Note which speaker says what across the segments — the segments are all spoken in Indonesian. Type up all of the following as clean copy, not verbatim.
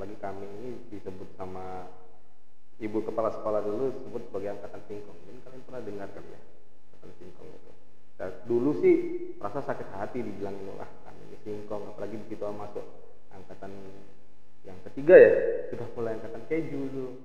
Speaker 1: apalagi kami ini disebut sama ibu kepala sekolah dulu disebut sebagai angkatan singkong. Mungkin kalian pernah dengar kan ya, angkatan singkong itu. Dan dulu sih rasa sakit hati dibilangin, wah kami ini singkong, apalagi begitu masuk angkatan yang ketiga ya, sudah mulai angkatan keju dulu.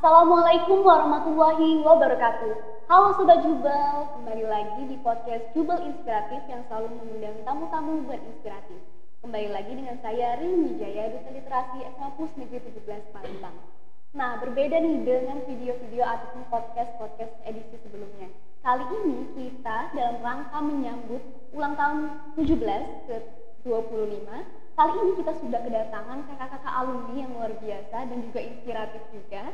Speaker 2: Assalamualaikum warahmatullahi wabarakatuh. Halo Sobat Jubel, kembali lagi di podcast Jubel Inspiratif yang selalu mengundang tamu-tamu berinspiratif. Kembali lagi dengan saya Rini Wijaya, Duta Literasi Kampus Negeri 17 Palembang. Nah, berbeda nih dengan video-video ataupun podcast edisi sebelumnya. Kali ini kita dalam rangka menyambut ulang tahun 17 ke 25. Kali ini kita sudah kedatangan kakak-kakak alumni yang luar biasa dan juga inspiratif juga.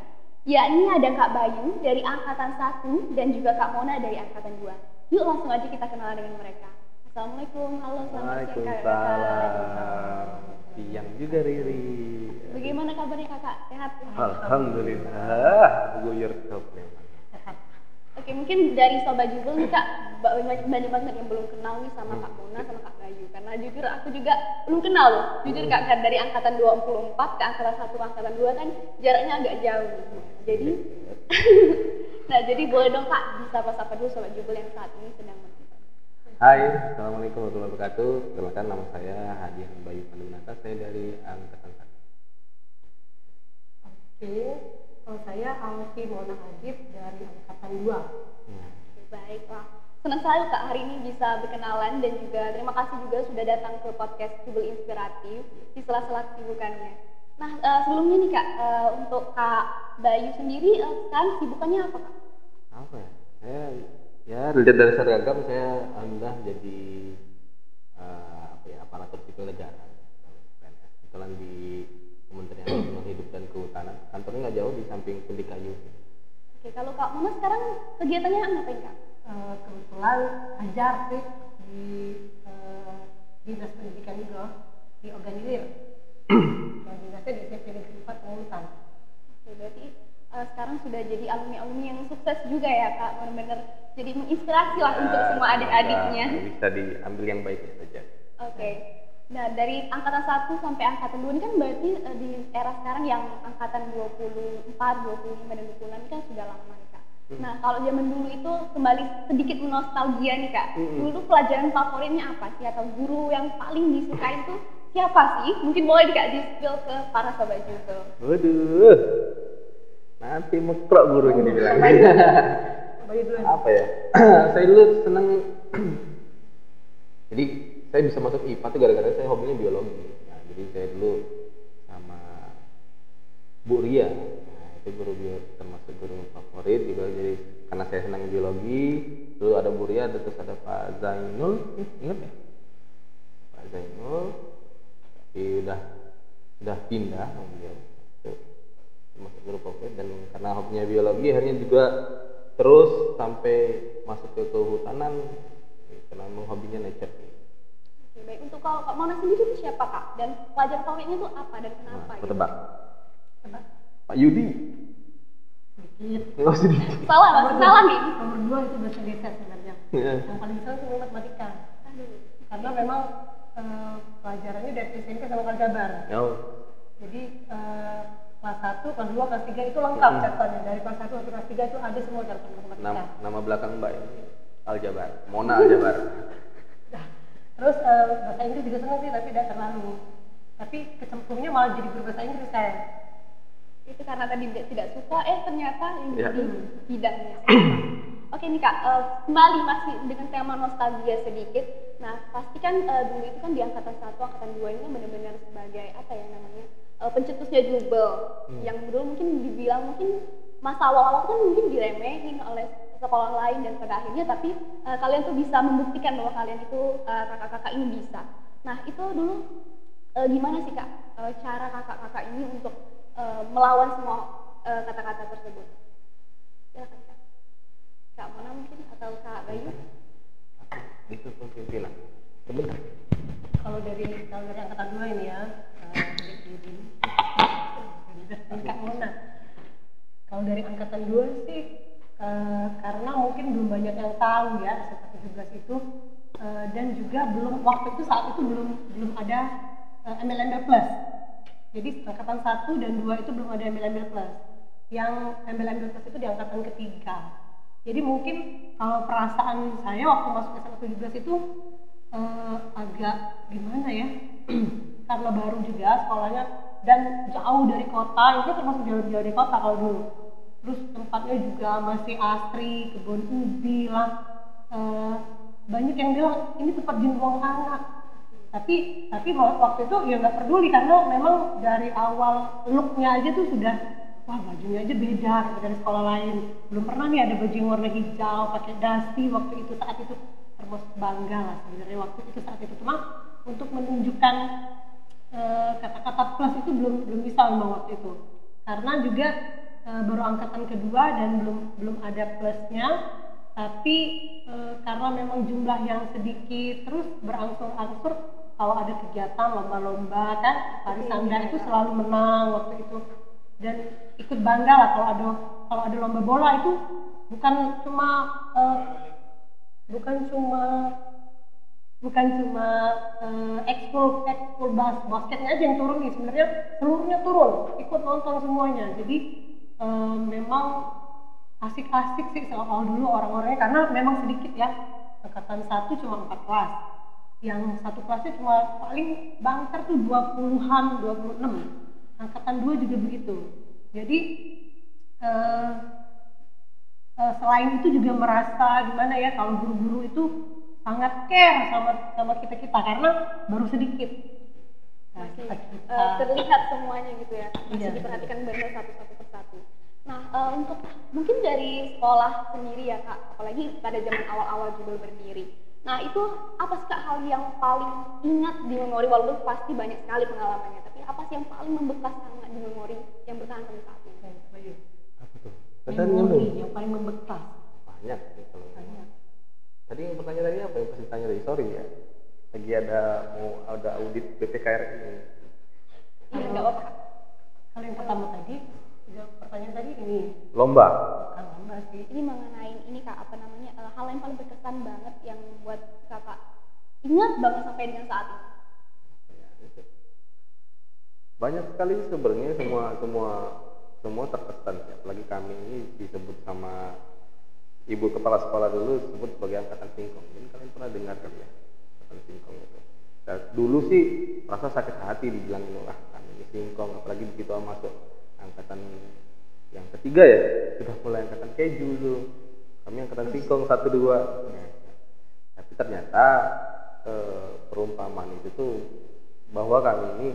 Speaker 2: Yakni ada Kak Bayu dari Angkatan 1 dan juga Kak Mona dari Angkatan 2. Yuk langsung aja kita kenalan dengan mereka. Assalamualaikum, halo selamat siang
Speaker 1: Waalaikumsalam. Siang juga Riri.
Speaker 2: Bagaimana kabarnya kakak? Sehat?
Speaker 1: Alhamdulillah, guyur top memang.
Speaker 2: Oke, mungkin dari Sobat Jubel nih Kak, banyak banget yang belum kenal nih sama Kak Mona sama Kak Bayu. Karena jujur aku juga belum kenal loh. Jujur Kak, kan dari Angkatan 24 ke Angkatan 1 ke Angkatan 2 kan jaraknya agak jauh. Jadi, nah jadi boleh dong Kak, disapa-sapa dulu Sobat Jubel yang saat ini sedang menonton.
Speaker 1: Hai, assalamualaikum warahmatullahi wabarakatuh. Perkenalkan, nama saya Hadian Bayu Pandunata. Saya dari Angkatan 1.
Speaker 3: Oke, kalau saya Alfi Mona Adib dari Angkatan 2.
Speaker 2: Oke, baiklah. Senang sekali Kak hari ini bisa berkenalan dan juga terima kasih juga sudah datang ke podcast Jubel Inspiratif di sela-sela kesibukannya. Nah, sebelumnya nih Kak, untuk Kak Bayu sendiri sekarang sibukannya apa Kak?
Speaker 1: Apa ya? Saya ya dilihat dari seragam saya alhamdulillah jadi aparatur sipil negara. PNS. Kebetulan di Kementerian Lingkungan Hidup dan Kehutanan. Kantornya nggak jauh di samping Pundi Kayu.
Speaker 2: Oke, kalau Kak Mona sekarang kegiatannya ngapain Kak?
Speaker 3: Kebetulan ajar sih di Dinas Pendidikan juga di Organilir. Dan dinasnya di SMP Negeri 4 Pengurutan.
Speaker 2: Oke, berarti sekarang sudah jadi alumni-alumni yang sukses juga ya Kak, benar-benar jadi menginspirasi lah untuk semua adik-adiknya.
Speaker 1: Bisa diambil yang baiknya saja.
Speaker 2: Oke. Nah, dari angkatan 1 sampai angkatan 2 ini kan berarti di era sekarang yang angkatan 24, 25 dan 26 ini kan sudah lama nih Kak. Nah, kalau zaman dulu itu kembali sedikit nostalgia nih Kak. Dulu pelajaran favoritnya apa sih atau guru yang paling disukai itu siapa sih? Mungkin boleh di-spill ke para Sobat Jubel.
Speaker 1: Waduh. Nanti mekrok gurunya dibilang. Apa ya? Saya dulu seneng. Jadi saya bisa masuk IPA tuh gara-gara saya hobinya biologi. Nah, jadi saya dulu sama Bu Ria. Nah, itu guru termasuk guru favorit juga. Jadi karena saya senang biologi, dulu ada Bu Ria, terus ada Pak Zainul. Ingat ya? Pak Zainul. Tapi udah pindah beliau. Termasuk guru favorit dan karena hobinya biologi akhirnya juga terus sampai masuk ke kehutanan karena hobinya nature.
Speaker 2: Oke, baik. Untuk kalau Kak Mona sendiri itu siapa Kak? Dan pelajaran favoritnya itu apa dan kenapa?
Speaker 1: Nah, tebak. Pak Yudi.
Speaker 3: Sedikit.
Speaker 1: Nggak sedikit.
Speaker 2: Salah nih.
Speaker 3: Nomor 2 itu bahasa desa sebenarnya. Yang paling besar itu matematika. Karena memang pelajarannya dari SMP sama Kaljabar.
Speaker 1: Oh.
Speaker 3: Jadi kelas 1, kelas 2, kelas 3 itu lengkap catatannya. Dari kelas 1 sampai kelas 3 itu ada semua catatan matematika.
Speaker 1: Nama belakang Mbak ini Aljabar, Mona Aljabar.
Speaker 3: Terus bahasa Inggris juga senang sih, tapi tidak terlalu. Tapi kecemplungnya malah jadi guru bahasa Inggris saya.
Speaker 2: Itu karena tadi tidak suka, ternyata ini jadi bidangnya. Oke nih Kak, kembali masih dengan tema nostalgia sedikit. Nah, pasti kan dulu itu kan di angkatan 1, angkatan 2 ini kan benar-benar sebagai apa ya namanya, pencetusnya Jubel. Yang dulu mungkin dibilang mungkin masa awal-awal kan mungkin diremehin oleh sekolah lain dan pada akhirnya tapi kalian tuh bisa membuktikan bahwa kalian itu kakak-kakak ini bisa. Nah, itu dulu gimana sih Kak cara kakak-kakak ini untuk melawan semua kata-kata tersebut? Silakan Kak. Kak Mona mungkin atau Kak Bayu?
Speaker 1: Itu pimpinan. Sebentar.
Speaker 3: Kalau dari angkatan 2 ini ya, Kak Mona. Kalau dari angkatan 2 sih, karena mungkin belum banyak yang tahu ya seperti 17 itu, dan juga saat itu belum ada embel-embel plus. Jadi angkatan 1 dan 2 itu belum ada embel-embel plus. Yang embel-embel plus itu di angkatan ketiga. Jadi mungkin kalau perasaan saya waktu masuk SMA 17 itu agak gimana ya, karena baru juga sekolahnya dan jauh dari kota, itu termasuk jauh dari kota kalau dulu. Terus tempatnya juga masih asri, kebun ubi lah, banyak yang bilang ini tempat jin buang anak. Tapi waktu itu ya nggak peduli, karena memang dari awal looknya aja tuh sudah, wah bajunya aja beda dari sekolah lain. Belum pernah nih ada baju yang warna hijau pakai dasi waktu itu, saat itu termasuk bangga lah sebenarnya waktu itu saat itu. Cuma untuk menunjukkan kata-kata plus itu belum bisa memang waktu itu, karena juga baru angkatan kedua dan belum ada plusnya. Tapi karena memang jumlah yang sedikit, terus berangsur-angsur kalau ada kegiatan lomba-lomba kan, tari sanda itu selalu menang waktu itu, dan ikut bangga lah kalau ada lomba bola itu bukan cuma ekskul basketnya aja yang turun nih, sebenarnya seluruhnya turun ikut nonton semuanya. Jadi memang asik-asik sih soal dulu orang-orangnya, karena memang sedikit ya. Angkatan 1 cuma 4 kelas, yang satu kelasnya cuma paling banter tuh 20-an, 26. Angkatan 2 juga begitu. Jadi selain itu juga merasa gimana ya, kalau guru-guru itu sangat care sama kita karena baru sedikit. Nah,
Speaker 2: terlihat semuanya gitu ya, masih
Speaker 3: iya,
Speaker 2: diperhatikan benar satu persatu. Nah, untuk mungkin dari sekolah sendiri ya Kak, apalagi pada zaman awal-awal Jubel berdiri. Nah, itu apa sih Kak hal yang paling ingat di memori, walaupun pasti banyak sekali pengalamannya, tapi apa sih yang paling membekas sangat di memori yang bertahan sampai saat ini?
Speaker 1: Apa tuh?
Speaker 3: Memori yang paling membekas.
Speaker 1: Banyak sih kalau
Speaker 3: Banyak.
Speaker 1: Tadi yang pertanyaan tadi apa? Yang pasti tanya tadi, sorry ya. Lagi mau ada audit BPKR ini.
Speaker 2: Iya, nggak apa-apa.
Speaker 3: Kalau yang pertama tadi, pertanyaan tadi ini.
Speaker 1: Lomba.
Speaker 3: Bukan lomba sih.
Speaker 2: Ini mengenai ini Kak, apa namanya, hal yang paling berkesan banget yang buat Kakak ingat banget sampai dengan saat ini.
Speaker 1: Banyak sekali sebenarnya, semua terkesan ya. Apalagi kami ini disebut sama ibu kepala sekolah dulu disebut sebagai angkatan singkong. Mungkin kalian pernah dengar kali ya, angkatan singkong itu. Dan dulu sih rasa sakit hati dibilangin, wah kami ini singkong, apalagi begitu masuk angkatan yang ketiga ya, sudah mulai angkatan keju dulu. Kami angkatan singkong 1, 2. Tapi ternyata perumpamaan itu tuh bahwa kami ini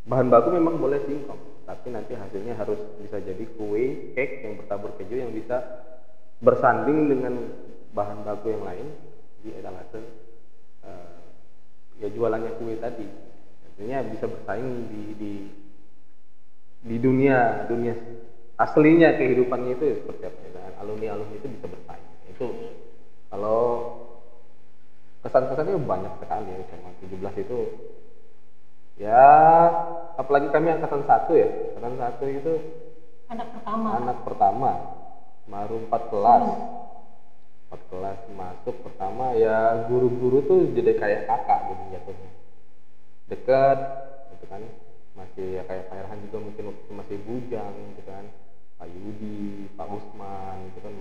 Speaker 1: bahan baku memang boleh singkong, tapi nanti hasilnya harus bisa jadi kue, cake yang bertabur keju yang bisa bersanding dengan bahan baku yang lain di etalase ya jualannya kue tadi. Artinya bisa bersaing di dunia aslinya kehidupannya itu ya seperti apa ya, alumni itu bisa bersaing. Itu kalau kesan-kesannya banyak sekali ya sama 17 itu ya, apalagi kami angkatan 1 ya, angkatan 1 itu anak pertama baru 4 kelas masuk pertama ya, guru-guru tuh jadi kayak kakak gitu jatuhnya, dekat gitu kan. Masih ya kayak Pak Irhan juga mungkin waktu itu masih bujang gitu kan, Pak Yudi, Pak Usman gitu kan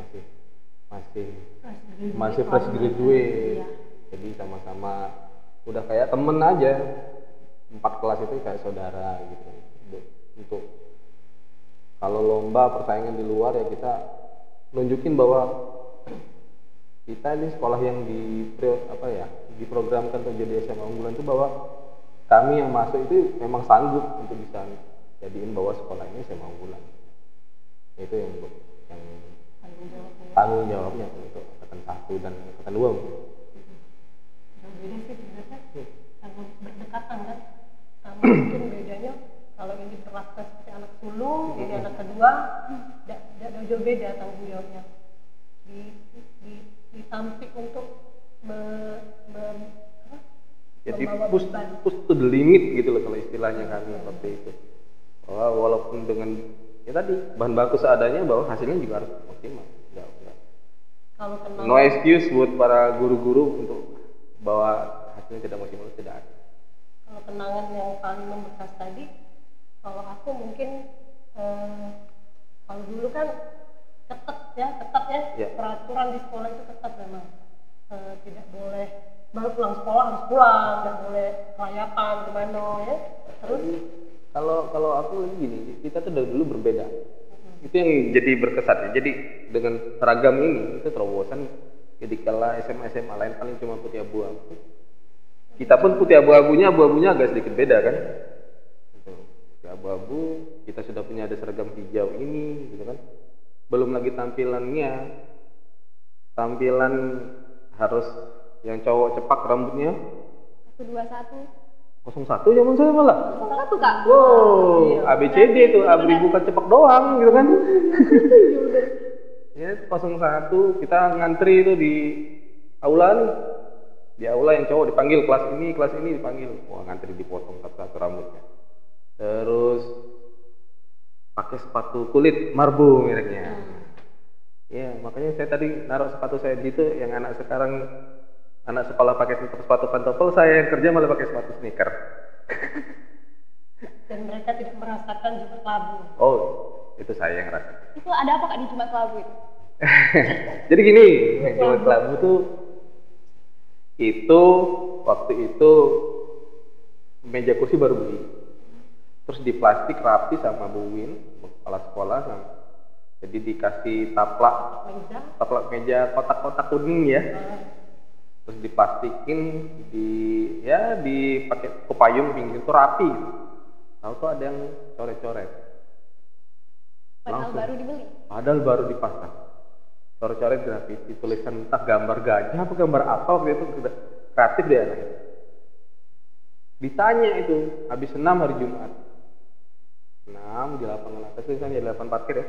Speaker 1: masih fresh graduate. Jadi sama-sama udah kayak temen aja, 4 kelas itu kayak saudara gitu. Untuk kalau lomba persaingan di luar ya kita nunjukin bahwa kita ini sekolah yang diprogramkan untuk jadi SMA unggulan itu, bahwa kami yang masuk itu memang sanggup untuk bisa jadiin bahwa sekolah ini SMA unggulan. Itu yang tanggung jawabnya untuk angkatan 1 dan angkatan 2.
Speaker 3: Beda sih sebenarnya, karena berdekatan kan. Mungkin bedanya kalau ini diperlakukan seperti anak sulung, ini anak kedua, tidak jauh beda tanggung jawabnya. Ditampik untuk
Speaker 1: Jadi
Speaker 3: Membawa
Speaker 1: push
Speaker 3: beban.
Speaker 1: to the limit gitu loh kalau istilahnya kami seperti itu. Walaupun dengan ya tadi bahan baku seadanya, bahwa hasilnya juga harus optimal. Enggak.
Speaker 3: Kalau kenal
Speaker 1: No excuse buat para guru-guru untuk bahwa hasilnya tidak maksimal, tidak ada.
Speaker 3: kalau kenangan yang paling membekas tadi, kalau aku mungkin kalau dulu kan ketat ya
Speaker 1: Ya.
Speaker 3: peraturan di sekolah itu ketat memang. Tidak boleh baru pulang sekolah harus pulang, nggak boleh kelayapan kemana ya. Terus
Speaker 1: Kalau aku lagi gini, kita tuh dari dulu berbeda. Itu yang jadi berkesan ya. Jadi dengan seragam ini itu terobosan ketika SMA lain paling cuma putih abu-abu. Kita pun putih abu-abunya agak sedikit beda kan. Gitu. Putih abu-abu, kita sudah punya ada seragam hijau ini gitu kan. Belum lagi tampilan harus yang cowok cepak rambutnya
Speaker 2: 121.
Speaker 1: 01 zaman saya malah.
Speaker 2: Satu Kak.
Speaker 1: Wow,
Speaker 3: Iya.
Speaker 1: ABCD itu abri bukan cepak doang gitu kan. Ya, 01 kita ngantri itu di aula nih. Di aula yang cowok dipanggil kelas ini dipanggil. Wah, ngantri dipotong satu-satu rambutnya. Terus pakai sepatu kulit marbu mereknya. Ya, makanya saya tadi naruh sepatu saya gitu, yang anak sekolah pakai sepatu pantofel, saya yang kerja malah pakai sepatu sneaker.
Speaker 3: dan mereka tidak merasakan Jumat Labu.
Speaker 1: Oh, itu saya yang rasa.
Speaker 2: Itu ada apa Kak di Jumat Labu itu?
Speaker 1: Jadi gini, Jumat Labu tuh itu waktu itu meja kursi baru beli, terus di plastik rapi sama Bu Win, kepala sekolah, sama jadi dikasih taplak meja kotak-kotak kuning ya, terus diplastikin, dipakai payung pinggir itu rapi. Tahu tuh ada yang coret-coret.
Speaker 2: Padahal baru dibeli.
Speaker 1: Padahal baru dipasang. Coret-coret grafiti, tulisan entah gambar gajah apa gambar apa waktu itu, kreatif deh anaknya. Ditanya itu habis senam hari Jumat. Senam di lapangan atas tulisannya di lapangan parkir ya.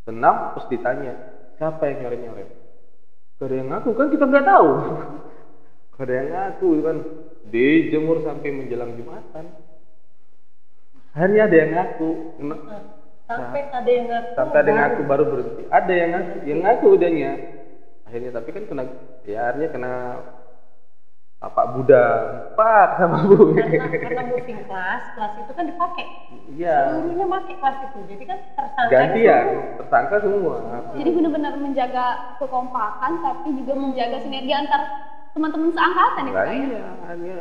Speaker 1: Senam terus ditanya, siapa yang nyoret-nyoret? Gak ada yang ngaku kan, kita nggak tahu. Gak ada yang ngaku kan, dijemur sampai menjelang Jumatan. Akhirnya ada yang ngaku.
Speaker 3: Sampai ada yang ngaku
Speaker 1: baru berhenti. Ada yang ngaku udahnya. Akhirnya tapi kan akhirnya kena Bapak Buddha Pak sama Bu.
Speaker 3: Karena moving kelas itu kan dipakai.
Speaker 1: Iya.
Speaker 3: Seluruhnya pakai kelas itu, jadi kan tersangka.
Speaker 1: Gantian, tersangka semua.
Speaker 2: Jadi benar-benar menjaga kekompakan, tapi juga menjaga sinergi antar teman-teman seangkatan ya Kak ya?
Speaker 1: Iya, hanya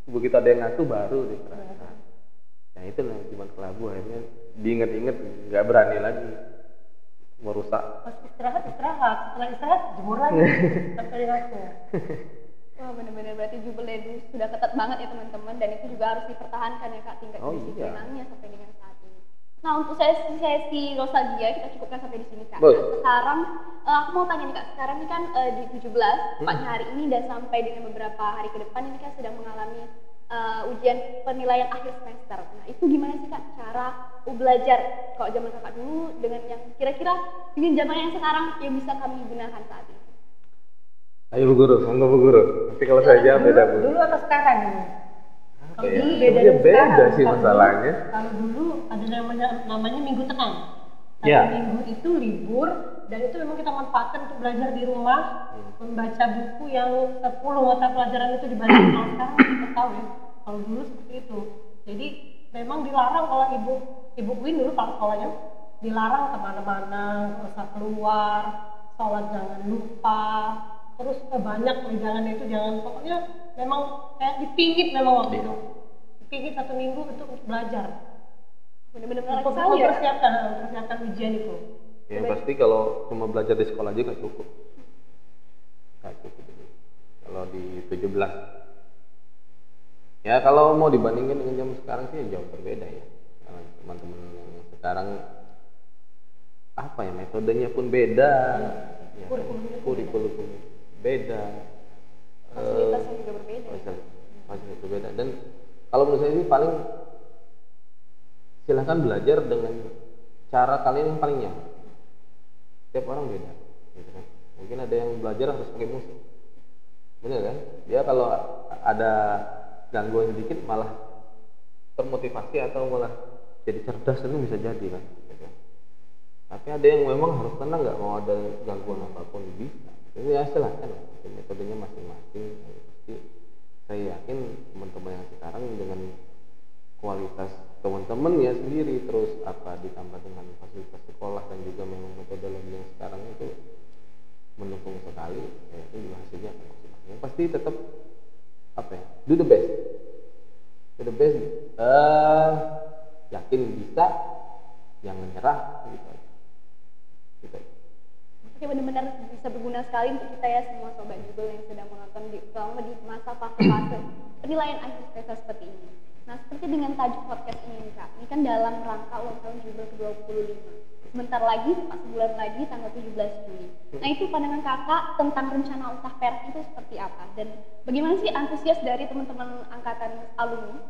Speaker 1: begitu ada yang ngaku baru deh terasa. Nah itu lah Jumat Kelabu, akhirnya diinget-inget nggak berani lagi merusak.
Speaker 3: Pas istirahat, setelah istirahat jemur lagi sampai ngaku.
Speaker 2: Wah benar-benar berarti Jubilee dulu sudah ketat banget ya teman-teman, dan itu juga harus dipertahankan ya Kak tingkat kedisiplinannya sampai dengan saat ini. Nah untuk sesi nostalgia kita cukupkan sampai di sini Kak. Nah, sekarang aku mau tanya nih Kak, sekarang ini kan di 17 tepatnya hari ini dan sampai dengan beberapa hari ke depan ini kan sedang mengalami ujian penilaian akhir semester. Nah itu gimana sih Kak cara belajar kalau zaman Kakak dulu dengan yang kira-kira dengan zaman yang sekarang yang bisa kami gunakan saat ini?
Speaker 1: Ayo Bu Guru, monggo Bu Guru. Nanti kalau saya jawab beda Bu.
Speaker 3: Dulu atau sekarang ini? Kalau dulu
Speaker 1: beda sih masalahnya.
Speaker 3: Kalau dulu ada namanya minggu tenang.
Speaker 1: Ya.
Speaker 3: Minggu itu libur dan itu memang kita manfaatkan untuk belajar di rumah, membaca buku yang 10 mata pelajaran itu dibagi. Kalau sekarang kita tahu ya, kalau dulu seperti itu. Jadi memang dilarang kalau ibu Win dulu kalau sekolahnya dilarang kemana-mana, nggak usah keluar, sholat jangan lupa. Terus banyak jangan itu jangan, pokoknya memang kayak dipingit memang waktu itu. Dipingit 1 minggu untuk belajar.
Speaker 2: Benar-benar
Speaker 3: mempersiapkan ujian itu.
Speaker 1: Yang pasti kalau cuma belajar di sekolah aja nggak cukup. Kalau di 17. Ya kalau mau dibandingin dengan zaman sekarang sih jauh berbeda ya. Teman-teman yang sekarang apa ya, metodenya pun beda. Kurikulum beda.
Speaker 2: Fasilitasnya juga berbeda.
Speaker 1: Fasilitas berbeda. Dan kalau menurut saya ini paling silahkan belajar dengan cara kalian yang paling nyaman. Setiap orang beda, gitu kan. Mungkin ada yang belajar harus pakai musik. bener kan? Dia kalau ada gangguan sedikit malah termotivasi atau malah jadi cerdas, itu bisa jadi kan gitu. Tapi ada yang memang harus tenang, nggak mau ada gangguan apapun bisa. Itu ya silahkan, metodenya masing-masing. Pasti saya yakin teman-teman yang sekarang dengan kualitas teman-temannya sendiri, terus apa ditambah dengan fasilitas sekolah dan juga memang metodologi yang sekarang itu mendukung sekali, ya itu juga hasilnya akan maksimal. Yang pasti tetap apa ya, do the best, yakin bisa, jangan nyerah gitu aja. Gitu.
Speaker 2: Oke, benar-benar bisa berguna sekali untuk kita ya semua sobat Jubel yang sedang menonton selama di masa fase-fase penilaian akhir semester seperti ini. Nah, seperti dengan tajuk podcast ini nih Kak, ini kan dalam rangka ulang tahun Jubel ke-25. Sebentar lagi, pas sebulan lagi, tanggal 17 Juli. Nah, itu pandangan Kakak tentang rencana ultah perak itu seperti apa? Dan bagaimana sih antusias dari teman-teman angkatan alumni?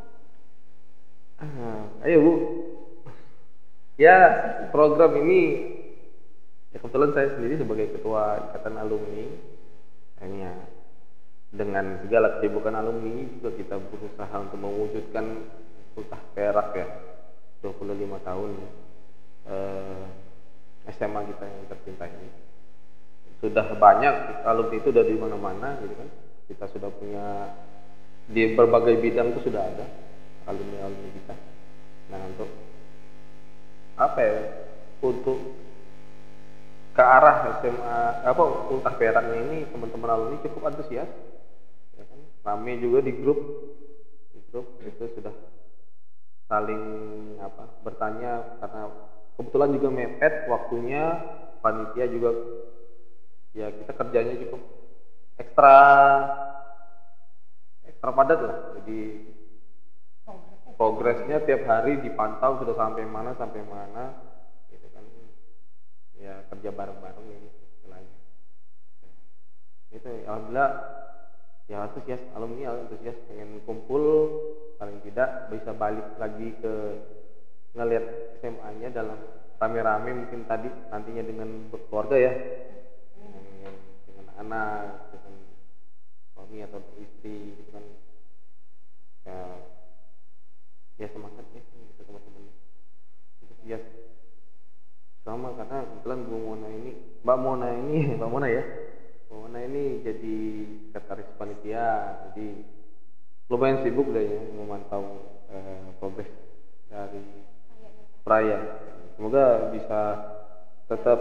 Speaker 1: Ayo Bu. Ya, program ini ya kebetulan saya sendiri sebagai ketua ikatan alumni, ini ya dengan segala kesibukan alumni juga kita berusaha untuk mewujudkan ultah perak ya 25 tahun SMA kita yang tercinta ini. Sudah banyak alumni itu dari mana-mana gitu kan. Kita sudah punya di berbagai bidang itu sudah ada alumni kita. Nah, untuk apa ya, untuk ke arah SMA ultah peraknya ini, teman-teman alumni cukup antusias ya kan? Rame juga di grup itu sudah saling bertanya, karena kebetulan juga mepet waktunya, panitia juga ya kita kerjanya cukup ekstra padat lah, jadi progresnya tiap hari dipantau sudah sampai mana gitu kan, ya kerja bareng-bareng ini istilahnya. Itu alhamdulillah ya antusias, alumni antusias pengen kumpul, paling tidak bisa balik lagi ke ngelihat SMA-nya dalam rame-rame, mungkin tadi nantinya dengan berkeluarga ya, dengan anak, dengan suami atau istri gitu kan, ya semangat ya gitu teman-teman. Ya sama, karena kebetulan Mbak Mona ini jadi sekretaris panitia, jadi lumayan sibuk deh ya memantau progres dari perayaan. Semoga bisa tetap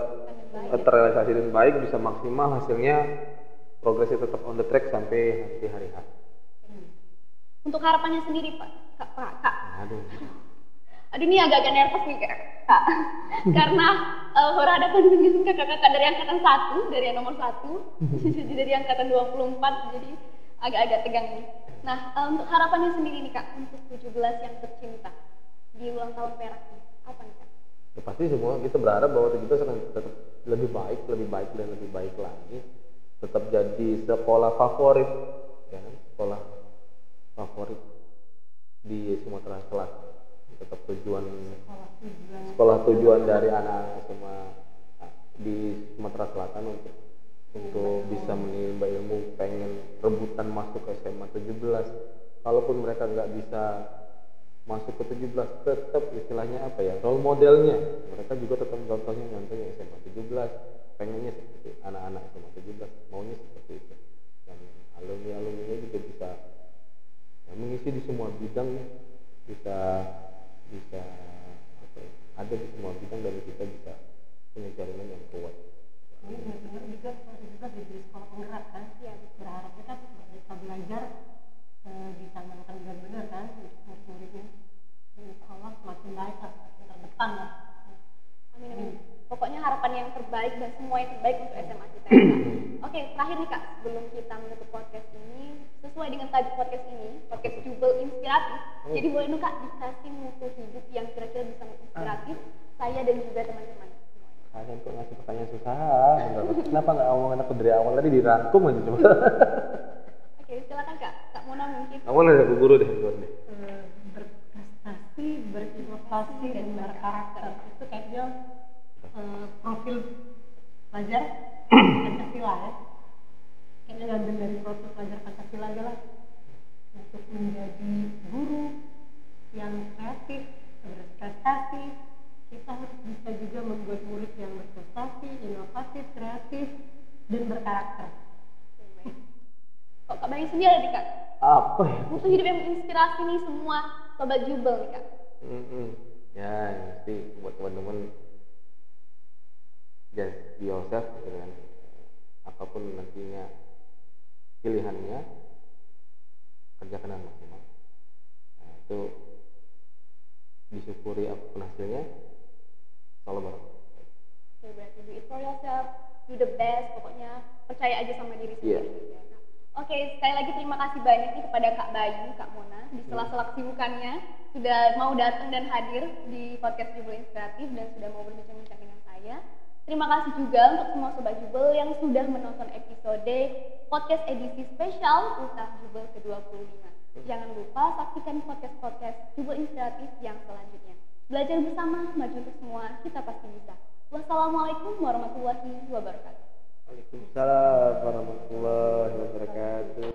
Speaker 1: terrealisasi dengan baik, bisa maksimal hasilnya, progresnya tetap on the track sampai nanti hari H.
Speaker 2: Untuk harapannya sendiri Kak.
Speaker 1: Aduh,
Speaker 2: ini agak-agak nervous nih Kak. Karena berhadapan dengan kakak-kakak dari angkatan 1, dari yang nomor 1, jadi dari angkatan 24, jadi agak-agak tegang nih. Nah, untuk harapannya sendiri nih Kak, untuk 17 yang tercinta di ulang tahun perak ini, apa nih Kak?
Speaker 1: Ya, pasti semua kita berharap bahwa 17 akan tetap lebih baik dan lebih baik lagi, tetap jadi sekolah favorit, ya kan? Sekolah favorit di Sumatera Selatan, tetap sekolah tujuan dari anak-anak semua di Sumatera Selatan untuk bisa menimba ilmu, pengen rebutan masuk ke SMA 17. Kalaupun mereka nggak bisa masuk ke 17, tetap istilahnya apa ya, role modelnya mereka juga tetap contohnya SMA 17, pengennya seperti anak-anak SMA 17, maunya seperti itu. Dan alumni-alumninya juga bisa mengisi di semua bidang, bisa ada di semua bidang, dan kita bisa punya jaringan yang kuat.
Speaker 3: Ini benar-benar juga di sekolah penggerak kan, ya, berharapnya kan bisa belajar bisa melakukan benar-benar kan untuk muridnya, insya Allah semakin baik lah, semakin terdepan lah.
Speaker 2: Amin. Pokoknya harapan yang terbaik dan semua yang terbaik untuk SMA kita. Oke, terakhir nih Kak, sebelum kita menutup podcast ini, sesuai dengan tajuk podcast ini, podcast Jubel Inspiratif. Jadi boleh nih Kak dikasih mutu hidup yang kira-kira bisa menginspiratif saya dan juga teman-teman.
Speaker 1: Kalian kok ngasih pertanyaan susah? Kenapa nggak omongan aku dari awal tadi dirangkum aja coba?
Speaker 2: Oke, silakan Kak Mona mungkin.
Speaker 1: Kamu ada guru deh.
Speaker 3: Berprestasi, berinovasi, dan berkarakter, itu kayaknya profil pelajar Pancasila ya. kayaknya ngambil dari proses belajar Pancasila aja lah, untuk menjadi guru yang kreatif, berprestasi. Kita harus bisa juga membuat murid yang berprestasi, inovatif, kreatif, dan berkarakter.
Speaker 2: Kok Kak Bayu sendiri ada nih Kak?
Speaker 1: Apa ya?
Speaker 2: Butuh hidup yang menginspirasi nih semua sobat Jubel nih Kak.
Speaker 1: Ya, yang mesti buat teman-teman just be yourself gitu kan. Apapun nantinya pilihannya, kerjakan dengan maksimal. Nah, itu disyukuri apapun hasilnya, selalu bareng.
Speaker 2: Oke, berarti do it for yourself, do the best, pokoknya percaya aja sama diri sendiri.
Speaker 1: Iya.
Speaker 2: Gitu ya, Kak. Oke, sekali lagi terima kasih banyak nih kepada Kak Bayu, Kak Mona di sela-sela kesibukannya sudah mau datang dan hadir di podcast Jubel Inspiratif dan sudah mau berbincang-bincang dengan saya. Terima kasih juga untuk semua sobat Jubel yang sudah menonton episode podcast edisi spesial Ultah Jubel ke-25. Jangan lupa saksikan podcast-podcast Jubel Inspiratif yang selanjutnya. Belajar bersama, maju untuk semua, kita pasti bisa. Wassalamualaikum warahmatullahi wabarakatuh.
Speaker 1: Waalaikumsalam warahmatullahi wabarakatuh.